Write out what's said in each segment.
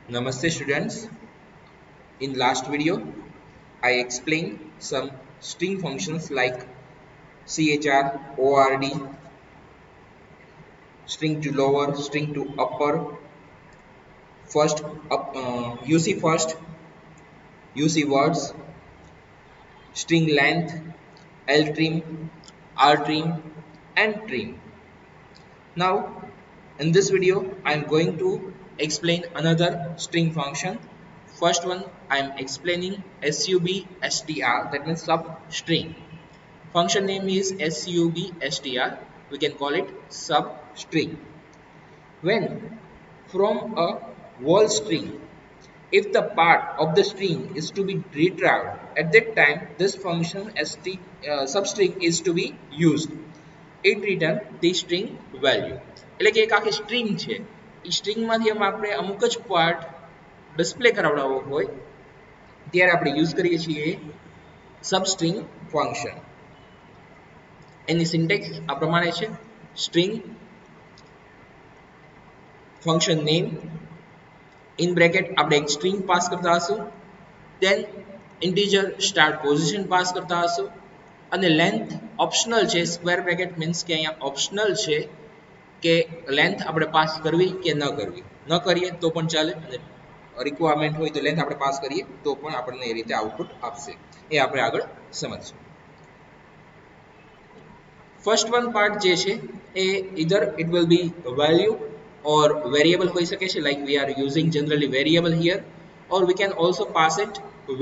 Namaste students. In last video, I explained some string functions like chr, ord, string to lower, string to upper, uc first, uc words, string length, ltrim, rtrim, and trim. Now, in this video, I am going to explain another string function. First one, I am explaining substr, that means substring. Function name is substr. We can call it substring. When from a whole string, if the part of the string is to be retrieved, at that time this function substring is to be used. It return the string value. એટલે કે એક આખી string છે એ સ્ટ્રિંગમાંથી આપણે અમુક જ part display કરાવડાવવો હોય ત્યારે આપણે યુઝ કરીએ છીએ સબસ્ટ્રિંગ ફંક્શન. એની સિન્ટેક્સ આ પ્રમાણે છે: string function name in bracket આપણે એક સ્ટ્રિંગ પાસ કરતા હશું, દેન ઇન્ટીજર સ્ટાર્ટ પોઝિશન પાસ કરતા હશું અને લેન્થ ઓપ્શનલ છે. સ્ક્વેર બ્રેકેટ મીન્સ કે અહીંયા ઓપ્શનલ છે કે લેન્થ આપણે પાસ કરવી કે ન કરવી. ન કરીએ તો પણ ચાલે અને રિક્વાયરમેન્ટ હોય તો લેન્થ આપણે પાસ કરીએ તો પણ આપણને એ રીતે આઉટપુટ આપશે. એ આપણે આગળ સમજશું. ફર્સ્ટ વન પાર્ટ જે છે એ either it will be value or variable હોઈ શકે છે, like we are using generally variable here, or we can also pass it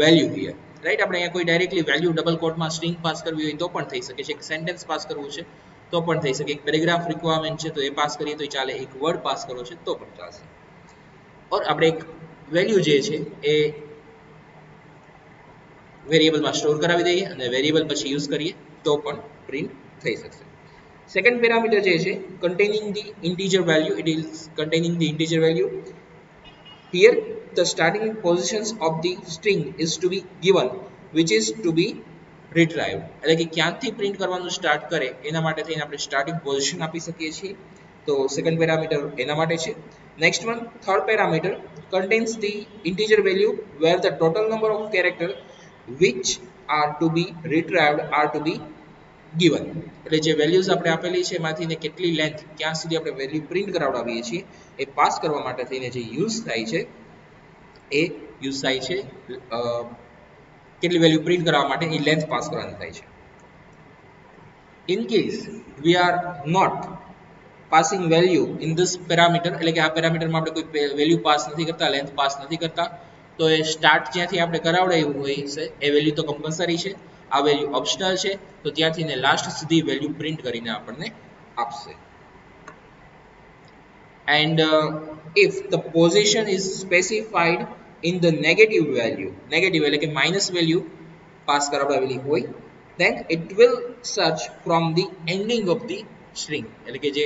value here, right? આપણે અહીંયા કોઈ ડાયરેક્ટલી વેલ્યુ ડબલ કોટમાં સ્ટ્રિંગ પાસ કરવી હોય તો પણ થઈ શકે છે, એક સેન્ટેન્સ પાસ કરવું છે તો પણ થઈ શકે, એક પેરેગ્રાફ રિક્વાયરમેન્ટ છે તો એ પાસ કરીએ તો ચાલે, એક વર્ડ પાસ કરવો છે તો પણ ચાલશે. ઓર આપણે એક વેલ્યુ જે છે એ વેરિયેબલમાં સ્ટોર કરાવી દઈએ અને વેરિયેબલ પછી યુઝ કરીએ તો પણ પ્રિન્ટ થઈ શકશે. Second parameter જે છે containing the integer value, it is containing the integer value. Here the starting positions of the string is to be given, which is to be retrieved. એટલે કે ક્યાંથી પ્રિન્ટ કરવાનું સ્ટાર્ટ કરે એના માટે થઈને આપણે સ્ટાર્ટિંગ પોઝિશન આપી શકીએ છીએ. તો સેકન્ડ પેરામીટર એના માટે છે. Next one third parameter contains the integer value where the total number of character which are to be retrieved are to be given. એટલે જે વેલ્યુઝ આપણે આપેલી છે એમાંથી ને કેટલી લેન્થ ક્યાં સુધી આપણે વેલ્યુ પ્રિન્ટ કરાવડાવીએ છીએ એ પાસ કરવા માટે થઈને જે યુઝ થાય છે એ યુઝ થાય છે કેટલી વેલ્યુ પ્રિન્ટ કરવા માટે એ લેન્થ પાસ કરવાની થાય છે. In case we are not passing value in this parameter, એટલે કે આ પેરામીટરમાં આપણે કોઈ વેલ્યુ પાસ નથી કરતા, લેન્થ પાસ નથી કરતા, તો એ સ્ટાર્ટ જ્યાંથી આપણે કરાવડાવ્યું હોય છે એ વેલ્યુ તો કમ્પલસરી છે, આ વેલ્યુ ઓપ્શનલ છે, તો ત્યાંથી ને લાસ્ટ સુધી વેલ્યુ પ્રિન્ટ કરીને આપણને આપશે. And if the position is specified in the negative value, negative એટલે કે માઇનસ વેલ્યુ પાસ કરાવડાવેલી હોય, then it will search from the ending of the string, એટલે કે જે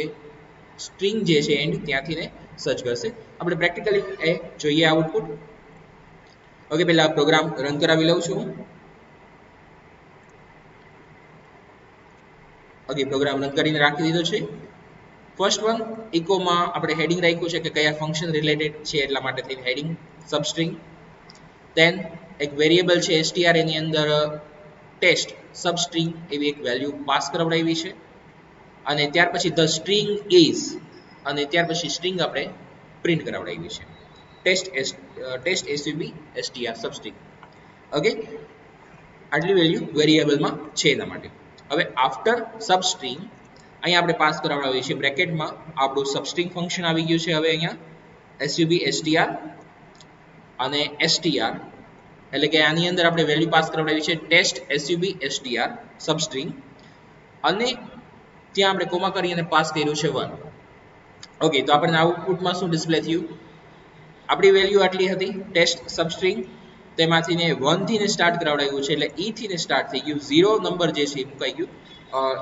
સ્ટ્રિંગ જે છે એન્ડ ત્યાંથી ને સર્ચ કરશે. આપણે પ્રેક્ટિકલી એ જોઈએ આઉટપુટ. ઓકે, પહેલા પ્રોગ્રામ રન કરાવી લઉં છું. ઓકે, પ્રોગ્રામ રન કરીને રાખી દીધો છે. ફર્સ્ટ વન ઇકોમાં આપણે હેડિંગ રાખ્યું છે કે કયા ફંક્શન રિલેટેડ છે એટલા માટે થઈને હેડિંગ સબસ્ટ્રિંગ. દેન એક વેરિયેબલ છે str, એની અંદર ટેસ્ટ સબસ્ટ્રિંગ એવી એક વેલ્યુ પાસ કરાવડાવી છે અને ત્યાર પછી ધ સ્ટ્રિંગ ઇઝ અને ત્યાર પછી સ્ટ્રિંગ આપણે પ્રિન્ટ કરાવડાવી છે test sub str substring. Okay, આટલી વેલ્યુ વેરિયેબલમાં છે એના માટે. હવે આફ્ટર સબસ્ટ્રિંગ અહીંયા આપણે પાસ કરાવડાવીએ છીએ બ્રેકેટમાં આપણું સબસ્ટ્રિંગ ફંક્શન આવી ગયું છે. હવે અહીંયા sub str અને str, એટલે કે આની અંદર આપણે વેલ્યુ પાસ કરાવડાવી છે ટેસ્ટ sub str સબસ્ટ્રિંગ અને ત્યાં આપણે કોમા કરી અને પાસ કર્યું છે 1. ઓકે, તો આપણને આઉટપુટમાં શું ડિસ્પ્લે થયું? આપણી વેલ્યુ આટલી હતી ટેસ્ટ સબસ્ટ્રિંગ, તેમાંથી ને 1 થી ને સ્ટાર્ટ કરાવડાવ્યું છે એટલે e થી ને સ્ટાર્ટ થઈ ગયું, 0 નંબર જે છે એ મુકાઈ ગયું.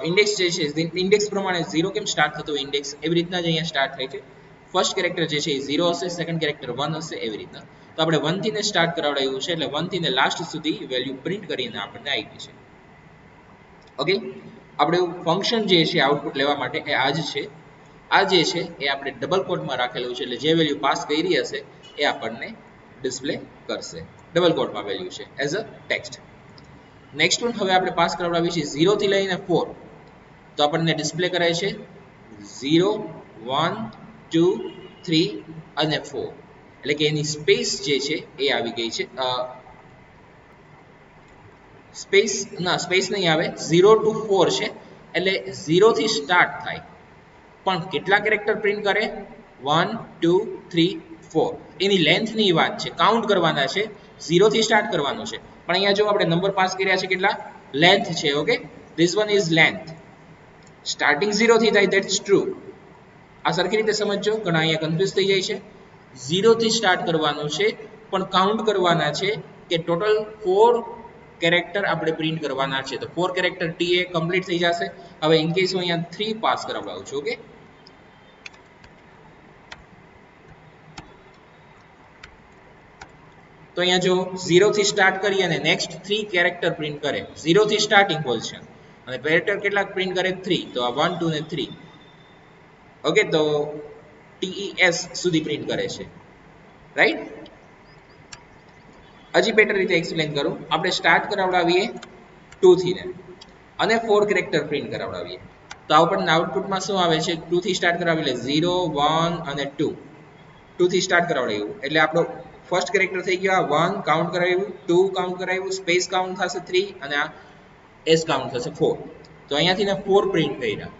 ઇન્ડેક્સ જે છે ઇન્ડેક્સ પ્રમાણે 0 કેમ સ્ટાર્ટ થતો ઇન્ડેક્સ એવી રીતના જ અહીંયા સ્ટાર્ટ થાય છે. ફર્સ્ટ કેરેક્ટર જે છે એ 0 હશે, સેકન્ડ કેરેક્ટર 1 હશે, એવી રીતના. તો આપણે 1 થી ને સ્ટાર્ટ કરાવડાવ્યું છે એટલે 1 થી ને લાસ્ટ સુધી વેલ્યુ પ્રિન્ટ કરીને આપણને આવી છે. ઓકે, આપણે ફંક્શન જે છે આઉટપુટ લેવા માટે એ આ જ છે. આ જે છે એ આપણે ડબલ કોટમાં રાખેલું છે એટલે જે વેલ્યુ પાસ કરી હશે એ આપણને ડિસ્પ્લે કરશે. ડબલ કોટમાં વેલ્યુ છે as a text. Next one હવે આપણે પાસ કરાવડાવીએ છીએ 0 થી લઈને 4, તો આપણને ડિસ્પ્લે કરે છે 0 1 2 3 અને 4, એટલે કે એની સ્પેસ જે છે એ આવી ગઈ છે. સ્પેસ નહીં આવે, 0 to 4 છે, એટલે 0 થી સ્ટાર્ટ થાય, પણ કેટલા કેરેક્ટર પ્રિન્ટ કરે? 1 2 3 4. એની લેન્થની વાત છે, કાઉન્ટ કરવાના છે, 0 થી સ્ટાર્ટ કરવાનું છે. પણ અહીંયા જો આપણે નંબર પાસ કર્યા છે કેટલા? લેન્થ છે. Okay, this one is length. Starting 0 થી થાય, ધેટ્સ ટ્રુ. આ સરખી રીતે સમજજો, ઘણા અહીંયા કન્ફ્યુઝ થઈ જાય છે. 0 થી સ્ટાર્ટ કરવાનું છે, પણ કાઉન્ટ કરવાના છે કે ટોટલ 4 કેરેક્ટર આપણે પ્રિન્ટ કરવાના છે. તો 4 કેરેક્ટર TA કમ્પ્લીટ થઈ જશે. હવે ઇન કેસ હું અહીંયા 3 પાસ કરાવડાવું છું. ઓકે, તો અહીંયા જો 0 થી સ્ટાર્ટ કરી અને નેક્સ્ટ 3 કેરેક્ટર પ્રિન્ટ કરે. 0 થી સ્ટાર્ટિંગ પોઝિશન અને કેરેક્ટર કેટલા પ્રિન્ટ કરે? 3. તો આ 1 2 ને 3. ઓકે, તો TES સુધી પ્રિન્ટ કરે છે, રાઈટ? હજી બેટર રીતે એક્સપ્લેન કરું. આપણે સ્ટાર્ટ કરાવડાવીએ 2 થી ને અને 4 કેરેક્ટર પ્રિન્ટ કરાવડાવીએ, તો આપણને આઉટપુટમાં શું આવે છે? 2 થી સ્ટાર્ટ કરાવી લે, 0 1 અને 2. 2 થી સ્ટાર્ટ કરાવડાવ્યું એટલે આપણો ફર્સ્ટ કેરેક્ટર થઈ ગયો. આ 1 કાઉન્ટ કરાવ્યું, 2 કાઉન્ટ કરાવ્યું, સ્પેસ કાઉન્ટ થશે 3 અને આ એસ કાઉન્ટ થશે 4. તો અહીંયાથી ને 4 પ્રિન્ટ કર્યા.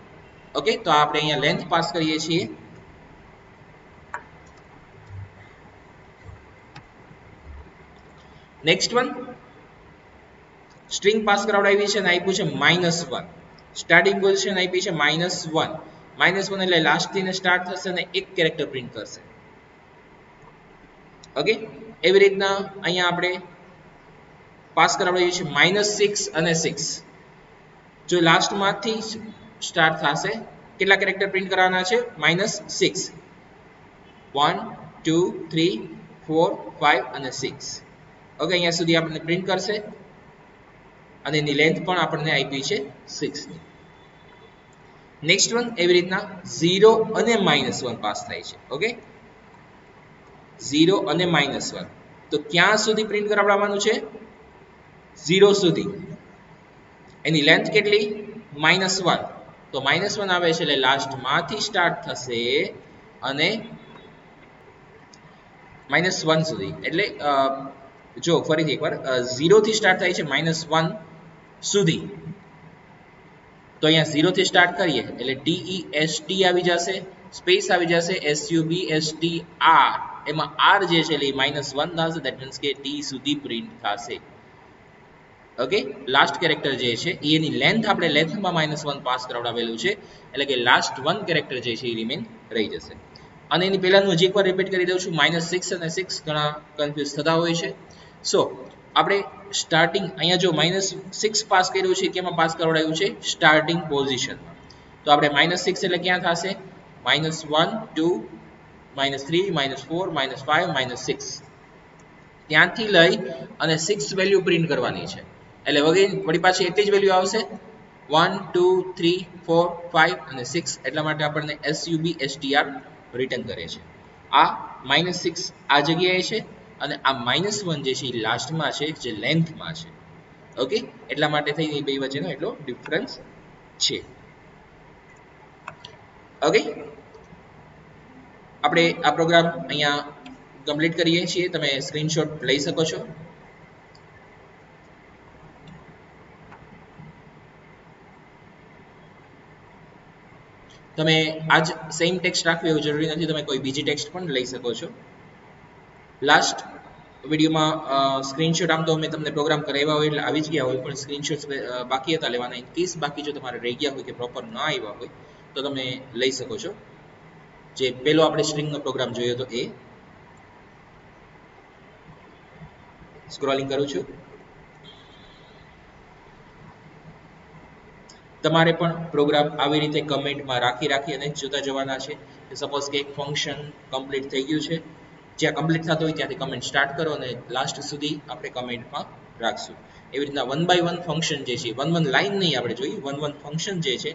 ઓકે, તો આપણે અહીંયા લેન્થ પાસ કરીએ છીએ. નેક્સ્ટ વન સ્ટ્રિંગ પાસ કરાવડાવી છે અને આપ્યું છે -1. સ્ટાર્ટિંગ પોઝિશન આપી છે -1. -1 એટલે લાસ્ટ થી ને સ્ટાર્ટ થશે અને એક કેરેક્ટર પ્રિન્ટ કરશે. ઓકે, એવી રીતના અહીંયા આપણે પાસ કરાવડાવીએ છીએ -6 અને 6. જો લાસ્ટમાંથી સ્ટાર્ટ થશે, કેટલા કેરેક્ટર પ્રિન્ટ કરવાના છે? -6. 1 2 3 4 5 અને 6. ઓકે, અહીંયા સુધી આપણને પ્રિન્ટ કરશે અને એની લેન્થ પણ આપણને આપી છે 6 ની. નેક્સ્ટ વન એવી રીતના 0 અને -1 પાસ થાય છે. ઓકે, 0 અને -1, તો ક્યાં સુધી પ્રિન્ટ કરાવવાનું છે? 0 સુધી. એની લેન્થ કેટલી? -1. તો -1 આવે છે એટલે લાસ્ટમાંથી સ્ટાર્ટ થશે અને -1 સુધી. એટલે જો ફરીથી એકવાર 0 થી સ્ટાર્ટ થાય છે -1 સુધી, તો અહીંયા 0 થી સ્ટાર્ટ કરીએ એટલે TEST આવી જશે, સ્પેસ આવી જશે SUBSTR. એમાં R જે છે એટલે -1 થશે, ધેટ મીન્સ કે T સુધી પ્રિન્ટ થશે. ઓકે, લાસ્ટ કેરેક્ટર જે છે એની લેન્થ આપણે લેન્થમાં -1 પાસ કરાવડાવેલું છે, એટલે કે લાસ્ટ 1 કેરેક્ટર જે છે એ રિમેન રહી જશે. અને એની પહેલાનું હજી એકવાર રિપીટ કરી દઉં છું. -6 અને 6 ઘણા કન્ફ્યુઝ થતા હોય છે. સો આપણે સ્ટાર્ટિંગ અહીંયા જો -6 પાસ કર્યું છે, કેમાં પાસ કરાવડાવ્યું છે? સ્ટાર્ટિંગ પોઝિશનમાં. તો આપણે -6 એટલે ક્યાં થશે? -1 2 -3 -4 -5 -6. ત્યાંથી લઈ અને 6 વેલ્યુ પ્રિન્ટ કરવાની છે, એટલે વળી પાછી એટલી જ વેલ્યુ આવશે 1 2 3 4 5 અને 6. એટલા માટે આપણને SUBSTR રિટર્ન કરે છે. આ -6 આ જગ્યાએ છે અને આ -1 જે છે એ લાસ્ટમાં છે, જે લેન્થમાં છે. ઓકે, એટલા માટે થઈને બે વચ્ચેનો એટલો ડિફરન્સ છે. ઓકે, આપણે આ પ્રોગ્રામ અહીંયા કમ્પ્લીટ કરીએ છીએ. તમે સ્ક્રીનશોટ લઈ શકો છો. તમે આજ સેમ ટેક્સ્ટ રાખવી એવું જરૂરી નથી, તમે કોઈ બીજી ટેક્સ્ટ પણ લઈ શકો છો. લાસ્ટ વિડીયોમાં સ્ક્રીનશોટ આમ તો મેં તમને પ્રોગ્રામ કરાવ્યા હોય એટલે આવી જ ગયા હોય, પણ સ્ક્રીનશોટ્સ બાકી હતા લેવાના. ઇન કેસ બાકી જો તમારે રહી ગયા હોય કે પ્રોપર ન આવ્યા હોય તો તમે લઈ શકો છો. જે પેલો આપણે સ્ટ્રિંગનો પ્રોગ્રામ જોયો હતો એ સ્ક્રોલિંગ કરું છું. તમારે પણ પ્રોગ્રામ આવી રીતે કમેન્ટમાં રાખી અને જોતા જવાના છે. સપોઝ કે એક ફંક્શન કમ્પ્લીટ થઈ ગયું છે, જ્યાં કમ્પ્લીટ થતું હોય ત્યાંથી કમેન્ટ સ્ટાર્ટ કરો અને લાસ્ટ સુધી આપણે કમેન્ટમાં રાખશું. એવી રીતના 1 by 1 ફંક્શન જે છે, 1 1 લાઈન નહીં આપણે જોઈએ, 1 1 ફંક્શન જે છે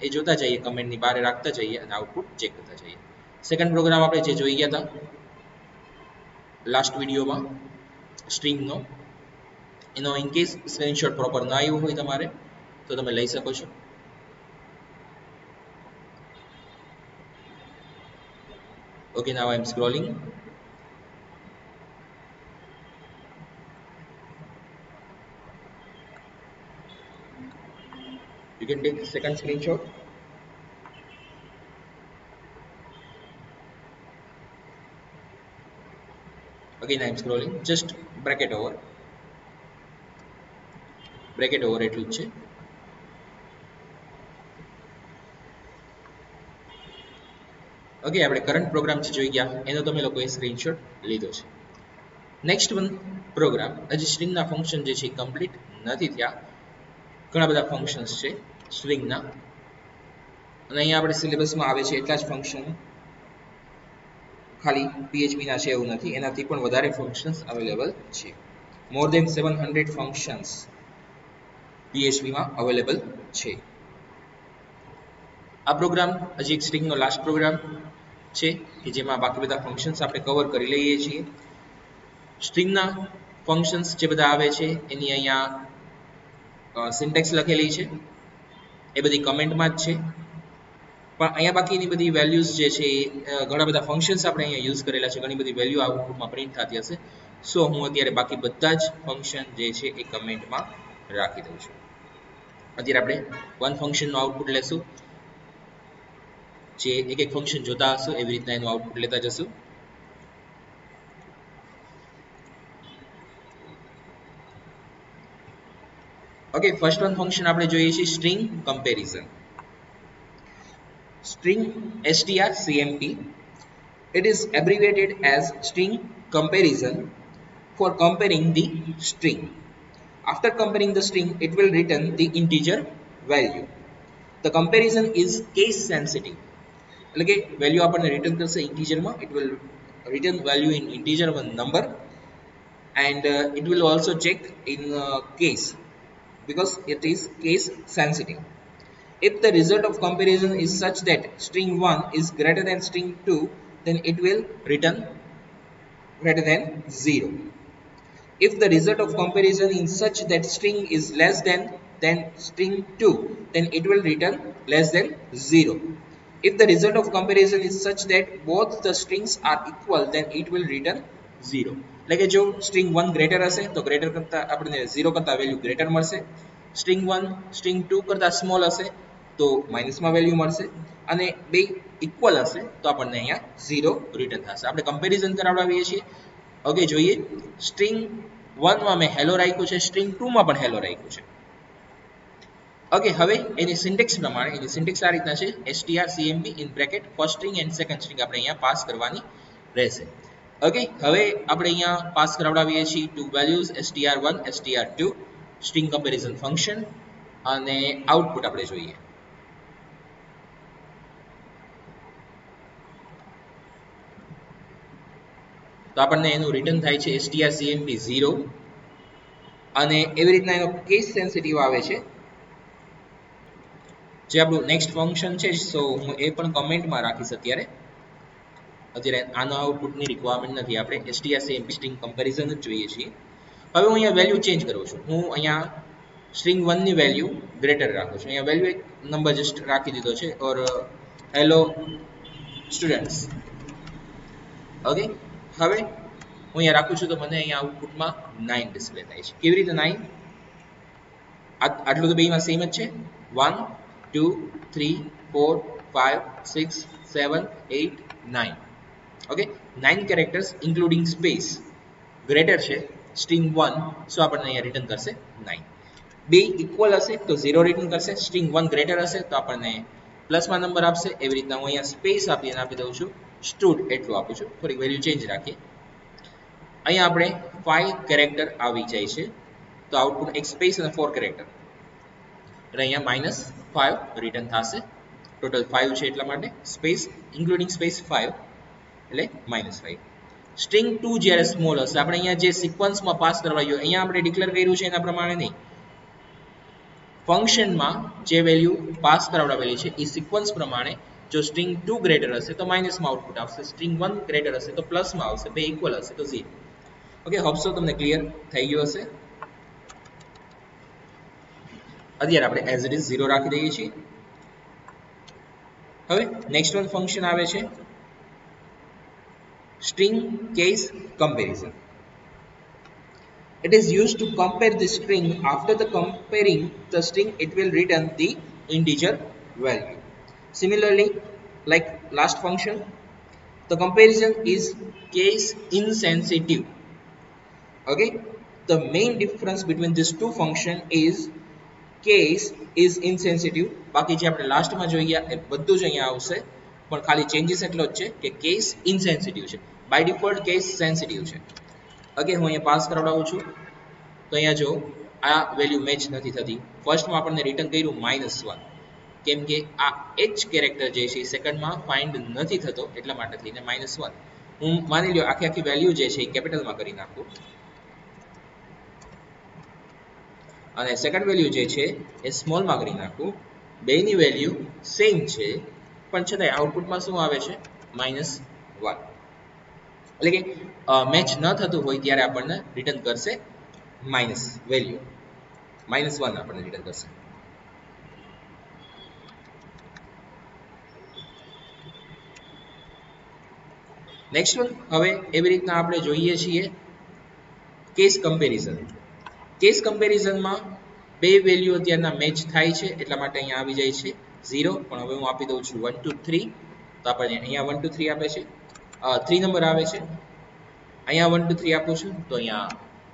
એ જોતા જઈએ, કમેન્ટની બહાર રાખતા જઈએ અને આઉટપુટ ચેક કરતા જઈએ. સેકન્ડ પ્રોગ્રામ આપણે જે જોઈ ગયા હતા લાસ્ટ વિડીયોમાં સ્ટ્રિંગનો, એનો ઇન કેસ સ્ક્રીનશોટ પ્રોપર ના આવ્યો હોય તમારે તો તમે લઈ શકો છો. Okay, now I'm scrolling. You can take second screenshot. Again I'm scrolling. Just bracket over એટલું જ છે. ઓકે, આપણે કરંટ પ્રોગ્રામ છે જોઈ ગયા, એનો તમે લોકોએ સ્ક્રીનશોટ લીધો છે. નેક્સ્ટ વન પ્રોગ્રામ, હજી સ્ટ્રિંગના ફંક્શન જે છે કમ્પ્લીટ નથી થયા. ઘણા બધા ફંક્શન્સ છે સ્ટ્રિંગના, અને અહીંયા આપણે સિલેબસમાં આવે છે એટલા જ ફંક્શન, ખાલી PHPના છે એવું નથી, એનાથી પણ વધારે ફંક્શન્સ અવેલેબલ છે. મોર ધેન 700 ફંક્શન્સ PHPમાં અવેલેબલ છે. આ પ્રોગ્રામ હજી એક સ્ટ્રિંગનો લાસ્ટ પ્રોગ્રામ છે કે જેમાં બાકી બધા ફંક્શન્સ આપણે કવર કરી લઈએ છીએ. સ્ટ્રિંગના ફંક્શન્સ જે બધા આવે છે એની અહીંયા સિન્ટેક્સ લખેલી છે, એ બધી કમેન્ટમાં જ છે, પણ અહીંયા બાકી એની બધી વેલ્યુઝ જે છે ઘણા બધા ફંક્શન્સ આપણે અહીંયા યુઝ કરેલા છે, ઘણી બધી વેલ્યુ આઉટપુટમાં પ્રિન્ટ થતી હશે. સો હું અત્યારે બાકી બધા જ ફંક્શન જે છે એ કમેન્ટમાં રાખી દઉં છું. અત્યારે આપણે વન ફંક્શનનું આઉટપુટ લેશું, જે એક એક ફંક્શન જોતા હશો એવી રીતના એનું આઉટપુટ લેતા જશું. ઓકે, ફર્સ્ટ વન ફંક્શન આપણે જોઈએ છીએ string comparison. String strcmp, it is abbreviated as string comparison for comparing the string. After comparing the string, it will return the integer value. The comparison is case sensitive, એટલે કે value આપણને return કરશે ઇન્ટીજરમાં, it will return value in integer one number, and it will also check in case because it is case sensitive. If the result of comparison is such that string 1 is greater than string 2, then it will return greater than 0. If the result of comparison is such that string is less than string 2, then it will return less than 0. If the result of comparison is such that both the strings are equal, then it will return 0. એટલે કે જો string 1 greater હશે તો greater કરતા આપણે 0 કરતા value greater મળશે, string 1 string 2 કરતા સ્મોલ હશે તો માઇનસમાં વેલ્યુ મળશે, અને બે ઇક્વલ હશે તો આપણને અહીંયા 0 રિટર્ન થશે. આપણે કમ્પેરિઝન કરાવડાવીએ છીએ. ઓકે, જોઈએ સ્ટ્રિંગ 1 માં મેં હેલો રાખ્યું છે, સ્ટ્રિંગ 2 માં પણ હેલો રાખ્યું છે. ઓકે, હવે એની સિન્ટેક્સ પ્રમાણે, એની સિન્ટેક્સ આ રીતના છે, strcmp in bracket first string and second string આપણે અહીંયા પાસ કરવાની રહેશે. ઓકે, હવે આપણે અહીંયા પાસ કરાવડાવીએ છીએ two values str1 str2 string comparison function, અને આઉટપુટ આપણે જોઈએ. તો આપણને એનું રિટર્ન થાય છે strcmp 0, અને એવી રીતના એનો કેસ સેન્સિટિવ આવે છે જે આપણું નેક્સ્ટ ફંક્શન છે. સો હું એ પણ કમેન્ટમાં રાખીશ. અત્યારે આનો આઉટપુટની રિક્વાયરમેન્ટ નથી, આપણે strcmp સ્ટ્રિંગ કમ્પેરિઝન જ જોઈએ છીએ. હવે હું અહીંયા વેલ્યુ ચેન્જ કરું છું. હું અહીંયા સ્ટ્રિંગ 1 ની વેલ્યુ ગ્રેટર રાખું છું. અહીંયા વેલ્યુ એક નંબર જસ્ટ રાખી દીધો છે, ઓર હેલો સ્ટુડન્ટ્સ. ઓકે, હવે હું અહીંયા રાખું છું તો મને અહીંયા આઉટપુટમાં 9 ડિસ્પ્લે થાય છે. કેવી રીતે 9? આટલું તો બેમાં સેમ જ છે. 1 2 3 4 5 6 7 8 9. Okay, 9 characters including space greater છે સ્ટ્રિંગ 1, સો આપણને અહીંયા રિટર્ન કરશે 9. બે ઇક્વલ હશે તો 0 રિટર્ન કરશે, સ્ટ્રિંગ 1 ગ્રેટર હશે તો આપણને પ્લસમાં નંબર આપશે. એવી રીતના હું અહીંયા સ્પેસ આપી દઉં છું, સ્ટુડ એટલું આપું છું, થોડીક વેલ્યુ ચેન્જ રાખીએ. અહીંયા આપણે 5 કેરેક્ટર આવી જાય છે તો આઉટપુટ એક સ્પેસ અને 4 કેરેક્ટર, એટલે અહીંયા -5 રિટર્ન થશે. ટોટલ 5 છે એટલા માટે સ્પેસ ઇન્ક્લુડિંગ સ્પેસ 5 એટલે -5. સ્ટ્રિંગ 2 જ્યારે સ્મોલ હશે, આપણે અહીંયા જે સિક્વન્સમાં પાસ કરવાયું અહીંયા આપણે ડિક્લેર કર્યું છે એના પ્રમાણે નહીં, ફંક્શનમાં જે વેલ્યુ પાસ કરાવડાવેલી છે એ સિક્વન્સ પ્રમાણે જો સ્ટ્રિંગ 2 ગ્રેટર હશે તો માઇનસમાં આઉટપુટ આવશે, સ્ટ્રિંગ 1 ગ્રેટર હશે તો પ્લસમાં આવશે, બે ઇક્વલ હશે તો 0. ઓકે, હોપ સો તમને ક્લિયર થઈ ગયું હશે. અત્યારે આપણે એઝ ઇટ ઇઝ 0 રાખી દઈએ છીએ. હવે નેક્સ્ટ વન ફંક્શન આવે છે string case comparison. It is used to compare the string. After the comparing the string, it will return the integer value. Similarly, like last function, the comparison is case insensitive. Okay, the main difference between these two functions is case is insensitive. બાકી જે આપણે લાસ્ટમાં જોઈએ એ બધું જ અહીંયા આવશે, પણ ખાલી ચેન્જીસ એટલો જ છે કે કેસ ઇનસેન્સિટિવ છે, બાય ડિફોલ્ટ કેસ સેન્સિટિવ છે. ઓકે, હું અહીંયા પાસ કરાવડાવું છું તો અહીંયા જો આ વેલ્યુ મેચ નથી થતી. ફર્સ્ટમાં આપણને રિટર્ન કર્યું -1, કેમ કે આ h કેરેક્ટર જે છે સેકન્ડમાં ફાઇન્ડ નથી થતો એટલા માટે થઈને -1. હું માની લ્યો આખી વેલ્યુ જે છે એ કેપિટલમાં કરી નાખું અને સેકન્ડ વેલ્યુ જે છે એ સ્મોલમાં કરી નાખું. બેની વેલ્યુ સેમ છે પણ છતાંય આઉટપુટમાં શું આવે છે? -1. એટલે કે મેચ ન થતું હોય ત્યારે આપણને રિટર્ન કરશે માઇનસ વેલ્યુ, -1 આપણને રિટર્ન કરશે. નેક્સ્ટ વન, હવે એવી રીતના આપણે જોઈએ છીએ કેસ કમ્પેરિઝન. કેસ કમ્પેરિઝનમાં બે વેલ્યુ અત્યારના મેચ થાય છે એટલા માટે અહીંયા આવી જાય છે 0, પણ હવે હું આપી દઉં છું 1 2 3 તો આપણને અહીંયા 1 2 3 આપે છે, 3 નંબર આવે છે. અહીંયા 1 2 3 આપું છું તો અહીંયા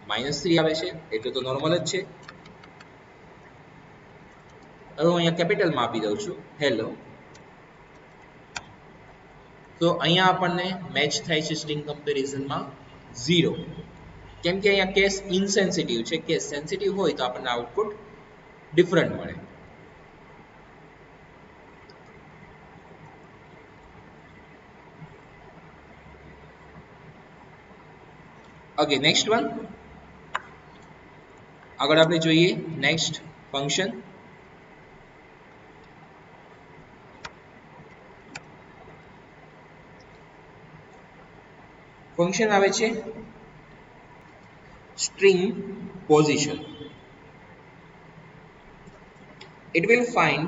-3 આવે છે, એટલું તો નોર્મલ જ છે. હવે હું અહીંયા કેપિટલમાં આપી દઉં છું હેલો, તો અહીંયા આપણને મેચ થાય છે સ્ટ્રિંગ કમ્પેરિઝનમાં 0, કેમ કે અહીંયા કેસ ઇનસેન્સિટિવ છે. કેસ સેન્સિટિવ હોય તો આપણને આઉટપુટ ડિફરન્ટ મળે. ઓકે, નેક્સ્ટ વન, આગળ આપણે જોઈએ નેક્સ્ટ ફંક્શન આવે છે string position. It will find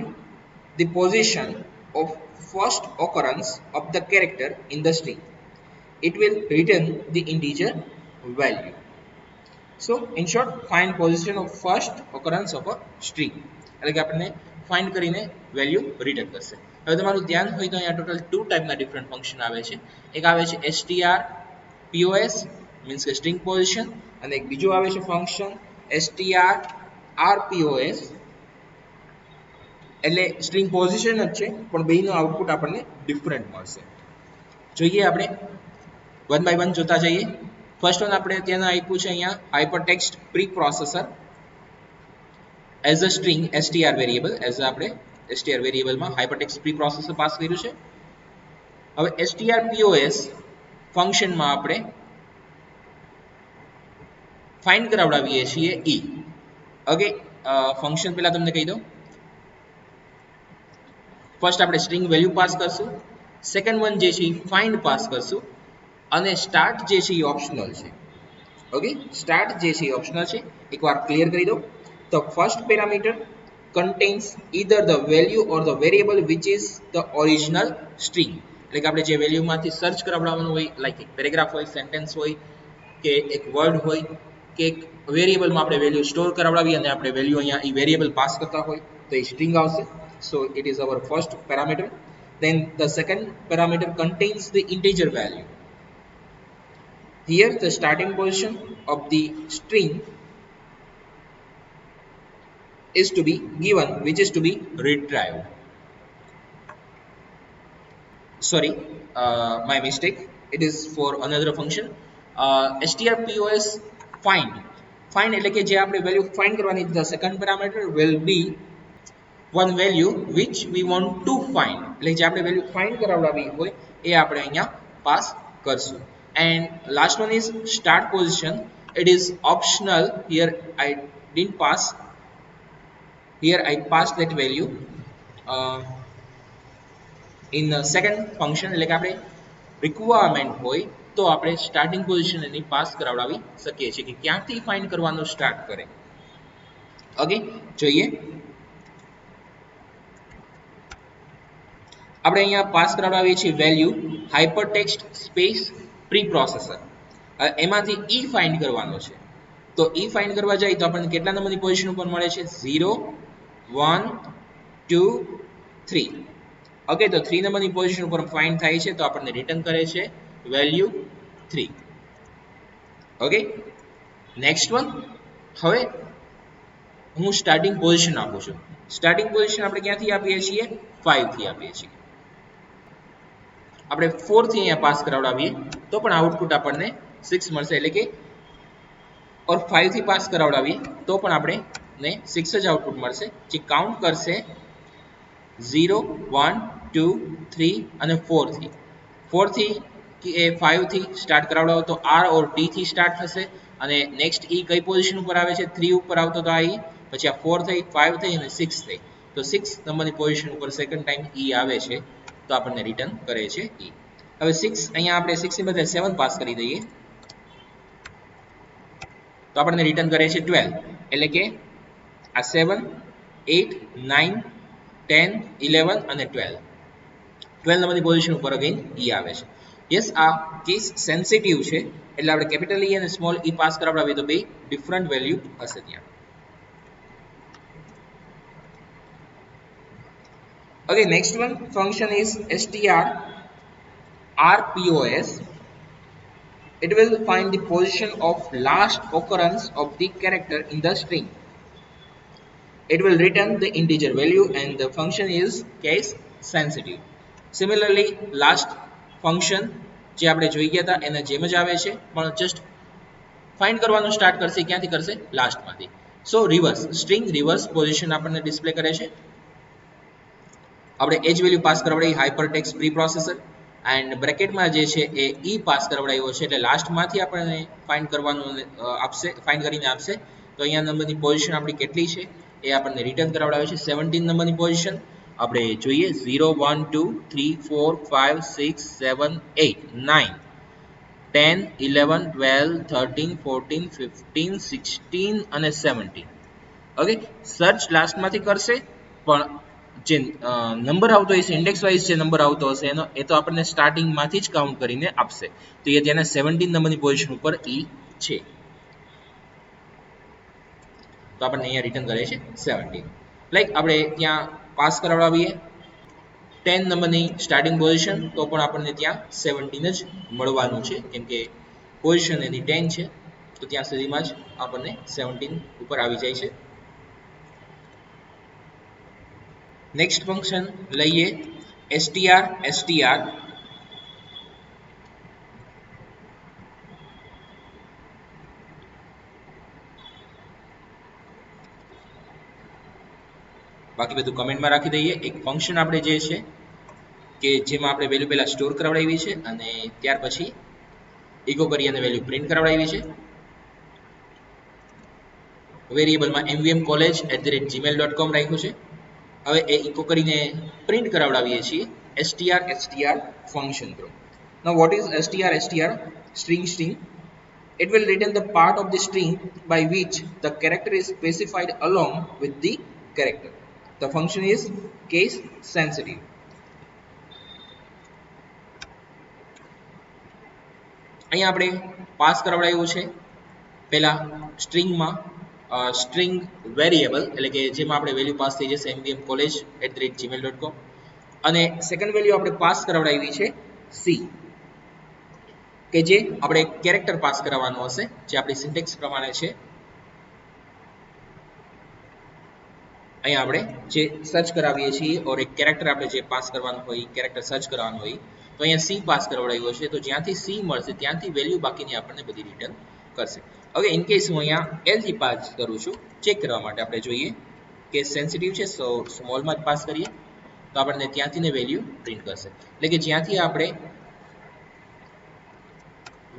the position of first occurrence of the character in the string. It will return the integer value. So in short, find position of first occurrence of a string. એટલે કે આપણને find કરીને value return કરશે. હવે તમારું ધ્યાન હોય તો અહીંયા ટોટલ 2 ટાઈપના ડિફરન્ટ ફંક્શન આવે છે. એક આવે છે strpos મીન્સ કે સ્ટ્રિંગ પોઝિશન, અને એક બીજું આવે છે ફંક્શન strrpos એટલે સ્ટ્રિંગ પોઝિશન જ છે પણ બેયનું આઉટપુટ આપણને ડિફરન્ટ મળશે. જોઈએ આપણે વન બાય વન જોતા જઈએ. ફર્સ્ટ વન આપણે ત્યાંના આપ્યું છે અહીંયા hypertext pre processor as a string str variable, as આપણે str વેરિયેબલમાં હાઇપરટેક્સ્ટ પ્રી પ્રોસેસર પાસ કર્યું છે. હવે strpos ફંક્શનમાં આપણે ફાઇન્ડ કરાવડાવીએ છીએ e. ઓકે, ફંક્શન પહેલા તમને કહી દઉં. ફર્સ્ટ આપણે સ્ટ્રિંગ વેલ્યુ પાસ કરશું, સેકન્ડ વન જે છે ફાઇન્ડ પાસ કરશું, અને સ્ટાર્ટ જે છે એ ઓપ્શનલ છે. ઓકે, સ્ટાર્ટ જે છે એ ઓપ્શનલ છે. એકવાર ક્લિયર કરી દો. The first parameter contains either the value or the variable which is the original string. એટલે કે આપણે જે વેલ્યુમાંથી સર્ચ કરાવડાવવાનું હોય, લાઈક એક પેરેગ્રાફ હોય, સેન્ટેન્સ હોય કે એક વર્ડ હોય કે એક વેરિયેબલમાં આપણે વેલ્યુ સ્ટોર કરાવડાવીએ અને આપણે વેલ્યુ અહીંયા એ વેરિયેબલ પાસ કરતા હોય તો એ સ્ટ્રિંગ આવશે. So it is our first parameter. Then the second parameter contains the integer value. Here the starting position of the string is to be given, which is to be retrieved. Sorry, my mistake. It is for another function. strpos find એટલે કે જે આપણે value find કરવાની, the second parameter will be one value which we want to find. એટલે જે આપણે value find કરાવડાવી હોય એ આપણે અહીંયા પાસ કરશું. And last one is start position. It is optional. Here I didn't pass. Here I passed that value. In second function એટલે કે આપણે રિક્વાયરમેન્ટ હોય તો આપણે સ્ટાર્ટિંગ પોઝિશન એની પાસ કરાવડાવી શકીએ છીએ કે ક્યાંથી ફાઇન્ડ કરવાનું સ્ટાર્ટ કરે. ઓકે, જોઈએ આપણે અહીંયા પાસ કરાવડાવીએ છીએ value hypertext space pre processor. એમાંથી ઈ ફાઇન્ડ કરવાનો છે. તો ઈ ફાઇન્ડ કરવા જાય તો આપણને કેટલા નંબરની પોઝિશન ઉપર મળે છે? 0 1 2 3. ઓકે, તો 3 નંબરની પોઝિશન ઉપર ફાઇન્ડ થાય છે તો આપણને રિટર્ન કરે છે વેલ્યુ 3. Okay, next one. હવે હું સ્ટાર્ટિંગ પોઝિશન આપું છું. સ્ટાર્ટિંગ પોઝિશન આપણે ક્યાંથી આપીએ છીએ? 5 થી આપીએ છીએ. આપણે 4 થી અહીંયા પાસ કરાવડાવીએ તો પણ આઉટપુટ આપણને 6 મળશે, એટલે કે ઓર 5 થી પાસ કરાવડાવીએ તો પણ આપણે 6 જ આઉટપુટ મળશે. જે કાઉન્ટ કરશે 0 1 2 3 અને 4 થી. 4 થી કે 5 થી સ્ટાર્ટ કરાવડાવો તો R ઓર D થી સ્ટાર્ટ થશે અને નેક્સ્ટ ઈ કઈ પોઝિશન ઉપર આવે છે? 3 ઉપર આવતો તો આ ઈ, પછી આ 4 થઈ, 5 થઈ અને 6 થઈ. તો 6 નંબરની પોઝિશન ઉપર સેકન્ડ ટાઈમ ઈ આવે છે તો આપણને રિટર્ન કરે છે ઈ. હવે 6 અહીંયા આપણે 6 ની બદલે 7 પાસ કરી દઈએ તો આપણને રિટર્ન કરે છે 12. એટલે કે આ 7 8 9 10 11 અને 12. 12 નંબરની પોઝિશન ઉપર અગેન ઈ આવે છે. યસ, આ કેસ સેન્સિટિવ છે એટલે આપણે કેપિટલ ઈ અને સ્મોલ ઈ પાસ કરાવડાવીએ તો બે ડિફરન્ટ વેલ્યુ હશે ત્યાં. Okay, next one function is strrpos. It will find the position of last occurrence of the character in the string. It will return the integer value and the function is case sensitive. Similarly, last function જે આપણે જોઈ ગયા હતા એના જેમ જ આવે છે પણ જસ્ટ ફાઇન્ડ કરવાનું સ્ટાર્ટ કરશે. ક્યાંથી કરશે? લાસ્ટમાંથી. So reverse string reverse position આપણને ડિસ્પ્લે કરે છે. આપણે એજ વેલ્યુ પાસ કરાવડાવી હાઇપરટેક્સ્ટ પ્રી પ્રોસેસર એન્ડ બ્રેકેટમાં જે છે એ ઈ પાસ કરાવડાવ્યો છે એટલે લાસ્ટમાંથી આપણને ફાઇન્ડ કરવાનું આપશે, ફાઇન્ડ કરીને આપશે. તો અહીંયા નંબરની પોઝિશન આપણી કેટલી છે એ આપણને રિટર્ન કરાવડાવે છે 17 નંબરની પોઝિશન. આપણે જોઈએ 0 1 2 3 4 5 6 7 8 9 10 11 12 13 14 15 16 અને 17. ઓકે, સર્ચ લાસ્ટમાંથી કરશે પણ જે નંબર આવતો હશે ઇન્ડેક્સ વાઇઝ જે નંબર આવતો હશે એનો એ તો આપણને સ્ટાર્ટિંગમાંથી જ કાઉન્ટ કરીને આપશે. તો એ ત્યાંના 17 નંબરની પોઝિશન ઉપર ઈ છે તો આપણને અહીંયા રિટર્ન કરે છે 17. લાઈક આપણે ત્યાં પાસ કરાવડાવીએ 10 નંબરની સ્ટાર્ટિંગ પોઝિશન તો પણ આપણને ત્યાં 17 જ મળવાનું છે કેમ કે પોઝિશન એની 10 છે તો ત્યાં સુધીમાં જ આપણને 17 ઉપર આવી જાય છે. નેક્સ્ટ ફંક્શન લઈએ str. બાકી બધું કમેન્ટમાં રાખી દઈએ. એક ફંક્શન આપણે જે છે કે જેમાં આપણે વેલ્યુ પહેલા સ્ટોર કરાવડાવી છે અને ત્યાર પછી ઇકો કરી અને વેલ્યુ પ્રિન્ટ કરાવડાવી છે. વેરિયેબલમાં mvmcollege@gmail.com રાખ્યું છે. હવે એ ઇકો કરીને પ્રિન્ટ કરાવડાવીએ છીએ str function through. Now what is str? String. It will return the part of the string by which the character is specified along with the character. The function is case sensitive. અહીંયા આપણે pass કરાવડાવ્યું છે પહેલા સ્ટ્રિંગમાં string variable એટલે કે જેમાં આપણે value pass થઈ જશે mvmcollege@gmail.com અને સેકન્ડ વેલ્યુ આપણે પાસ કરાવડાવી છે c કે જે આપણે કેરેક્ટર પાસ કરાવવાનું હશે જે આપણી સિન્ટેક્સ પ્રમાણે છે. અહીંયા આપણે જે સર્ચ કરાવીએ છીએ ઓર એક કેરેક્ટર આપણે જે પાસ કરવાનું હોય કેરેક્ટર સર્ચ કરવાનું હોય તો અહીંયા સી પાસ કરાવડાવ્યો છે તો જ્યાંથી સી મળશે ત્યાંથી વેલ્યુ બાકીની આપણને બધી રિટર્ન કરશે. હવે ઇન કેસ હું અહીંયા એલ થી પાસ કરું છું ચેક કરવા માટે આપણે જોઈએ કે સેન્સિટિવ છે સો સ્મોલમાં જ પાસ કરીએ તો આપણને ત્યાંથી ને વેલ્યુ પ્રિન્ટ કરશે. એટલે કે જ્યાંથી આપણે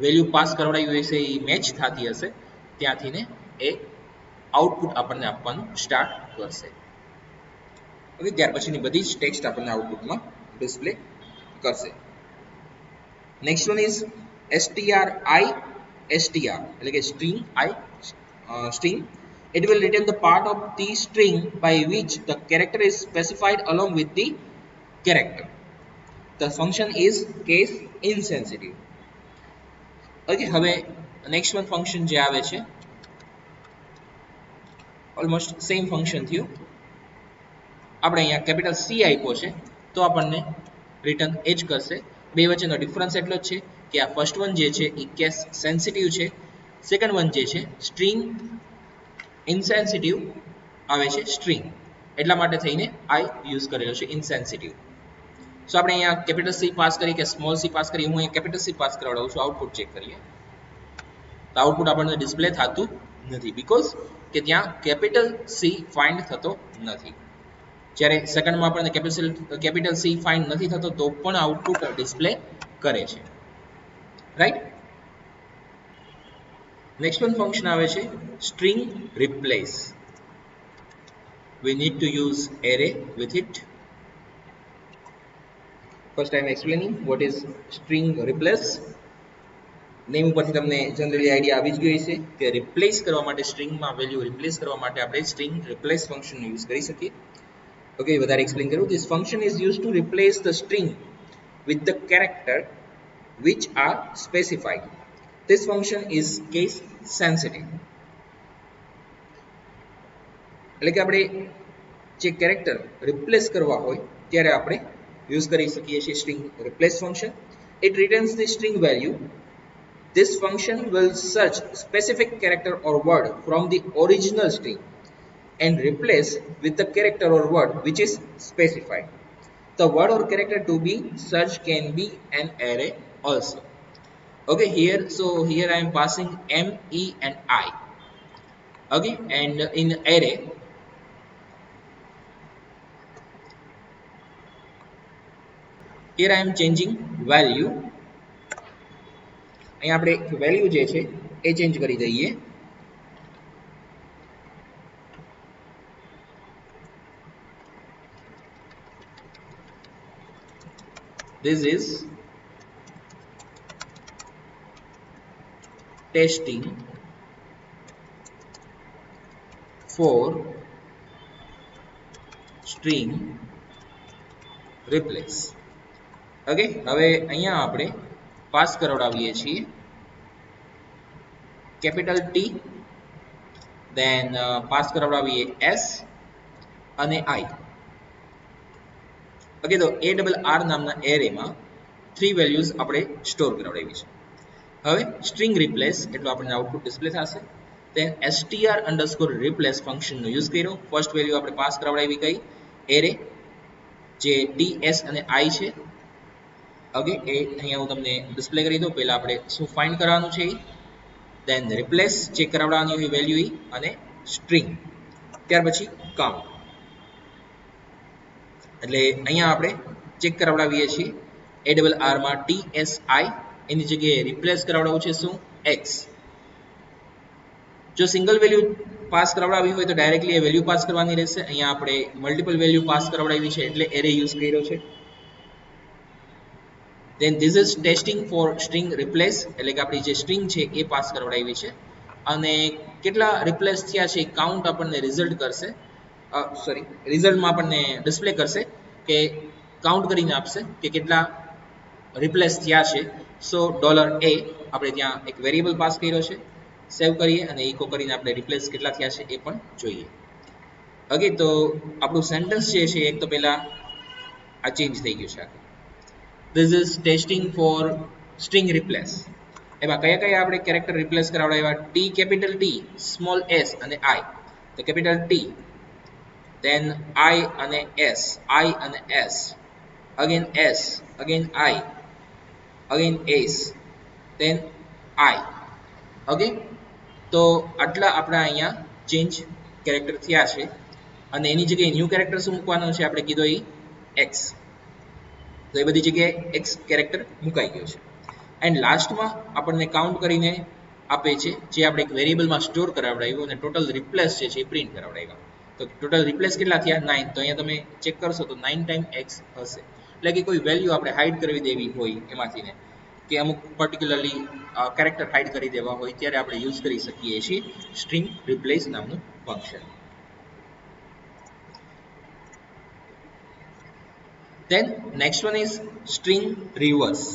વેલ્યુ પાસ કરાવડાવી હશે એ મેચ થતી હશે ત્યાંથી ને એ આઉટપુટ આપણને આપવાનું સ્ટાર્ટ કરશે. ઓકે, ત્યાર પછીની બધી જ ટેક્સ્ટ આપણને આઉટપુટમાં ડિસ્પ્લે કરશે. Next one is str I str એટલે કે string I string. It will return the part of the string by which the character is specified along with the character. The function is case insensitive. Okay, હવે next one function જે આવે છે almost same function થયું. આપણે અહીંયા capital C આપ્યો છે તો આપણને રિટર્ન એ જ કરશે. બે વચ્ચેનો ડિફરન્સ એટલો જ છે કે આ ફર્સ્ટ વન જે છે એ કેસ સેન્સિટિવ છે, સેકન્ડ વન જે છે સ્ટ્રિંગ ઇનસેન્સિટિવ આવે છે સ્ટ્રિંગ, એટલા માટે થઈને આઈ યુઝ કરેલો છે ઇનસેન્સિટિવ. સો આપણે અહીંયા કેપિટલ C પાસ કરી કે સ્મોલ C પાસ કરી, હું અહીંયા કેપિટલ C પાસ કરાવડાવું છું. આઉટપુટ ચેક કરીએ તો આઉટપુટ આપણને ડિસ્પ્લે થતું નથી બીકોઝ કે ત્યાં કેપિટલ C ફાઇન્ડ થતો નથી. જ્યારે સેકન્ડમાં આપણને કેપિટલ C ફાઇન્ડ નથી થતો તો પણ આઉટપુટ ડિસ્પ્લે કરે છે, રાઈટ. નેક્સ્ટ વન ફંક્શન આવે છે string replace. We need to use array with it. First I am explaining what is string replace. Name ઉપરથી તમને જનરલી આઈડિયા આવી જ ગયો હશે કે રિપ્લેસ કરવા માટે સ્ટ્રિંગમાં વેલ્યુ રિપ્લેસ કરવા માટે આપણે સ્ટ્રિંગ રિપ્લેસ ફંક્શનનો યુઝ કરી શકીએ. ઓકે, વધારે એક્સપ્લેન કરું. This function is used to replace the string with the character which are specified. This function is case sensitive. એટલે કે આપણે જે કેરેક્ટર રિપ્લેસ કરવા હોય ત્યારે આપણે યુઝ કરી શકીએ છીએ string replace function. It returns the string value. This function will search specific character or word from the original string and replace with the character or word which is specified. The word or character to be searched can be an array also. Okay, here I am passing M, E and I. Okay, and in array here I am changing value. અહીં આપણે value જે છે એ change કરી દઈએ. This is testing for string replace. Okay, હવે અહીંયા આપણે pass કરાવડાવીએ છીએ કેપિટલ T, દેન પાસ કરાવડાવીએ S અને I. ઓકે, તો ARR નામના એરેમાં 3 વેલ્યુઝ આપણે સ્ટોર કરાવડાવી છે. હવે સ્ટ્રિંગ રિપ્લેસ એટલે આપણને આઉટપુટ ડિસ્પ્લે થશે. દેન str_replace ફંક્શનનો યુઝ કર્યો. ફર્સ્ટ વેલ્યુ આપણે પાસ કરાવડાવી કઈ એરે જે T, S અને I છે. ઓકે, એ અહીંયા હું તમને ડિસ્પ્લે કરી દઉં. પહેલા આપણે શું ફાઇન્ડ કરવાનું છે, દેન રિપ્લેસ ચેક કરાવડાવવાની હોય વેલ્યુ અને સ્ટ્રિંગ, ત્યાર પછી કાઉન્ટ. એટલે અહીંયા આપણે ચેક કરાવડાવીએ છીએ ARR માં TSI, એની જગ્યાએ રિપ્લેસ કરાવડાવવું છે શું X. જો સિંગલ વેલ્યુ પાસ કરાવડાવી હોય તો ડાયરેક્ટલી એ વેલ્યુ પાસ કરવાની રહેશે. અહીંયા આપણે મલ્ટિપલ વેલ્યુ પાસ કરાવડાવી છે એટલે એરે યુઝ કર્યો છે. Then this is testing for string replace એટલે કે આપણી જે સ્ટ્રિંગ છે એ પાસ કરાવડાવી છે અને કેટલા રિપ્લેસ થયા છે કાઉન્ટ આપણને રિઝલ્ટ કરશે. રિઝલ્ટમાં આપણને ડિસ્પ્લે કરશે કે કાઉન્ટ કરીને આપશે કે કેટલા રિપ્લેસ થયા છે. સો $A આપણે ત્યાં એક વેરિયેબલ પાસ કર્યો છે, સેવ કરીએ અને ઇકો કરીને આપણે રિપ્લેસ કેટલા થયા છે એ પણ જોઈએ. ઓકે, તો આપણું સેન્ટેન્સ જે છે એક તો પહેલા આ ચેન્જ થઈ ગયું છે. This is testing for string replace. એમાં કયા કયા આપણે કેરેક્ટર રિપ્લેસ કરાવડાવ્યા? T, capital T, small s અને I. તો કેપિટલ T, then I અને S, I અને S, again S, again I, again S, then I. Okay, તો આટલા આપણા અહીંયા ચેન્જ કેરેક્ટર થયા છે અને એની જગ્યાએ ન્યૂ કેરેક્ટર શું મૂકવાનો છે આપણે કીધો એ X. તો એ બધી જગ્યાએ X કેરેક્ટર મુકાઈ ગયો છે. એન્ડ લાસ્ટમાં આપણને કાઉન્ટ કરીને આપે છે જે આપણે એક વેરિયેબલમાં સ્ટોર કરાવડાવ્યું અને ટોટલ રિપ્લેસ જે છે એ પ્રિન્ટ કરાવડાવ્યા. તો ટોટલ રિપ્લેસ કેટલા થયા 9. તો અહીંયા તમે ચેક કરશો તો 9 ટાઈમ X હશે. એટલે કે કોઈ વેલ્યુ આપણે હાઇડ કરવી દેવી હોય એમાંથી ને કે અમુક પર્ટિક્યુલરલી કેરેક્ટર હાઇડ કરી દેવા હોય ત્યારે આપણે યુઝ કરી શકીએ છીએ સ્ટ્રિંગ રિપ્લેસ નામનું function. Then next one is string reverse.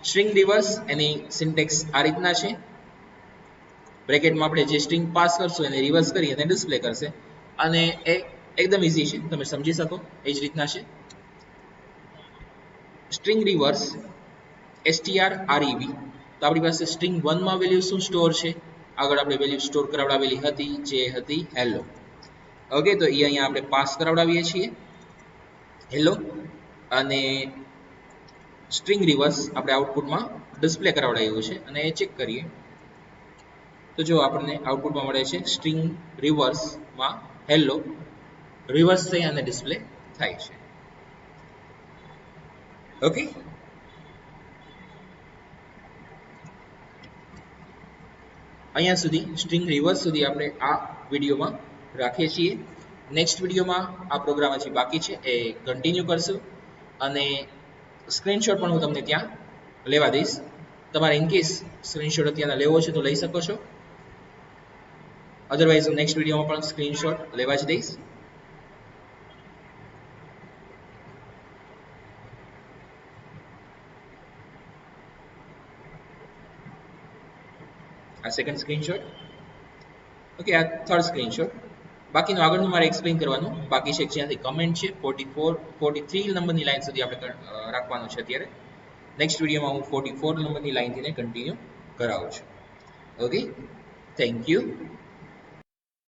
String reverse any syntax આ રીતના છે. બ્રેકેટમાં આપણે જે સ્ટ્રિંગ પાસ કરશું એને રિવર્સ કરી અને ડિસ્પ્લે કરશે અને એ એકદમ ઈઝી છે, તમે સમજી શકો એ જ રીતના છે. સ્ટ્રિંગ રિવર્સ strrev, તો આપણી પાસે સ્ટ્રિંગ 1 માં વેલ્યુ શું સ્ટોર છે, આગળ આપણે વેલ્યુ સ્ટોર કરાવડાવેલી હતી જે હતી હેલો. ઓકે, તો એ અહીંયા આપણે પાસ કરાવડાવીએ છીએ હેલો, અને સ્ટ્રિંગ રિવર્સ આપણે આઉટપુટમાં ડિસ્પ્લે કરાવડાવ્યું છે અને એ ચેક કરીએ તો જો આપણને આઉટપુટમાં મળે છે સ્ટ્રિંગ રિવર્સમાં હેલો રિવર્સ થઈ અને ડિસ્પ્લે થાય છે. ઓકે, અહીંયા સુધી સ્ટ્રિંગ રિવર્સ સુધી આપણે આ વિડીયોમાં રાખીએ છીએ. નેક્સ્ટ વિડીયોમાં આ પ્રોગ્રામ હજી બાકી છે એ કન્ટિન્યુ કરશું અને સ્ક્રીનશોટ પણ હું તમને ત્યાં લેવા દઈશ. તમારે ઇનકેસ સ્ક્રીનશોટ અત્યારના લેવો છે તો લઈ શકો છો, અધરવાઇઝ હું નેક્સ્ટ વિડીયોમાં પણ સ્ક્રીનશોટ લેવા જ દઈશ. આ સેકન્ડ સ્ક્રીનશોટ. ઓકે, આ થર્ડ સ્ક્રીનશોટ. બાકીનું આગળનું મારે એક્સપ્લેન કરવાનું બાકી છે, જ્યાંથી કમેન્ટ છે 43 નંબરની લાઈન સુધી આપણે રાખવાનું છે અત્યારે. નેક્સ્ટ વિડીયોમાં હું 44 નંબરની લાઈનથી કન્ટિન્યુ કરાવું છું. Okay, thank you.